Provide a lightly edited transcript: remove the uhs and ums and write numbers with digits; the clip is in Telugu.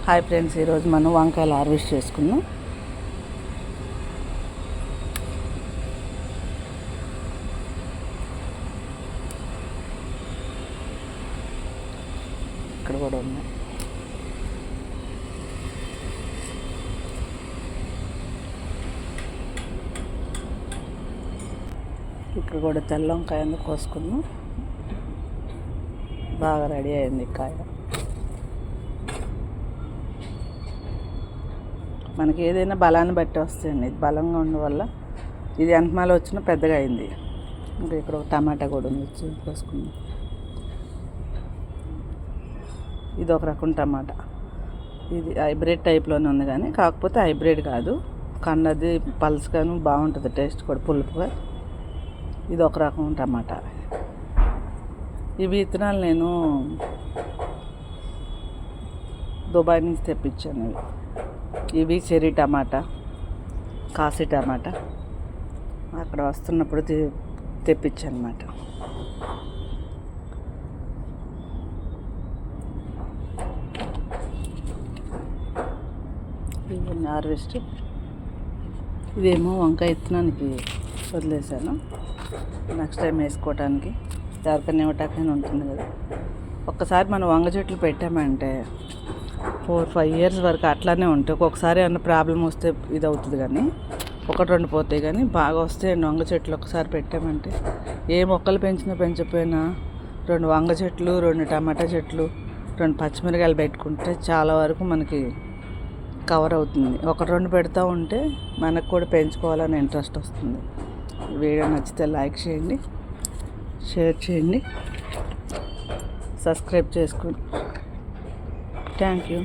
హాయ్ ఫ్రెండ్స్, ఈరోజు మనం వంకాయలు హార్వెస్ట్ చేసుకున్నాం. ఇక్కడ కూడా ఉన్నాయి. ఇక్కడ కూడా తెల్ల వంకాయ కోసుకున్నాం. బాగా రెడీ అయింది కాయ. మనకి ఏదైనా బలాన్ని బట్టి వస్తాయండి. ఇది బలంగా ఉండడం వల్ల ఇది ఎంతమాల వచ్చినా పెద్దగా అయింది. ఇంకా ఇక్కడ ఒక టమాటా కూడా ఉంది, కోసుకుందాం. ఇది ఒక రకం టమాటా. ఇది హైబ్రిడ్ టైప్లోనే ఉంది, కానీ కాకపోతే హైబ్రిడ్ కాదు, కండది పల్స్గాను బాగుంటుంది, టేస్ట్ కూడా పులుపుగా. ఇది ఒక రకం టమాటా. ఈ విత్తనాలు నేను దుబాయ్ నుంచి తెప్పించాను. ఇవి చెర్రీ టమాటా, కాశీ టమాటా. అక్కడ వస్తున్నప్పుడు తెప్పించాను అన్నమాట. ఇవన్నీ హార్వెస్ట్. ఇదేమో వంకాయ విత్తనానికి వదిలేసాను, నెక్స్ట్ టైం వేసుకోవటానికి. ఎవరికైనా ఇవ్వటానికైనా ఉంటుంది కదా. ఒక్కసారి మనం వంగ చెట్లు పెట్టామంటే 4-5 years వరకు అట్లానే ఉంటాయి. ఒక్కొక్కసారి ఏమన్నా ప్రాబ్లం వస్తే ఇది అవుతుంది, కానీ 1-2 పోతాయి. కానీ బాగా వస్తాయండి వంగ చెట్లు. ఒకసారి పెట్టామంటే ఏ మొక్కలు పెంచకపోయినా 2 వంగ చెట్లు, 2 టమాటా చెట్లు, 2 పచ్చిమిరకాయలు పెట్టుకుంటే చాలా వరకు మనకి కవర్ అవుతుంది. 1-2 పెడతా ఉంటే మనకు కూడా పెంచుకోవాలని ఇంట్రెస్ట్ వస్తుంది. వీడియో నచ్చితే లైక్ చేయండి, షేర్ చేయండి, సబ్స్క్రైబ్ చేసుకోండి. Thank you.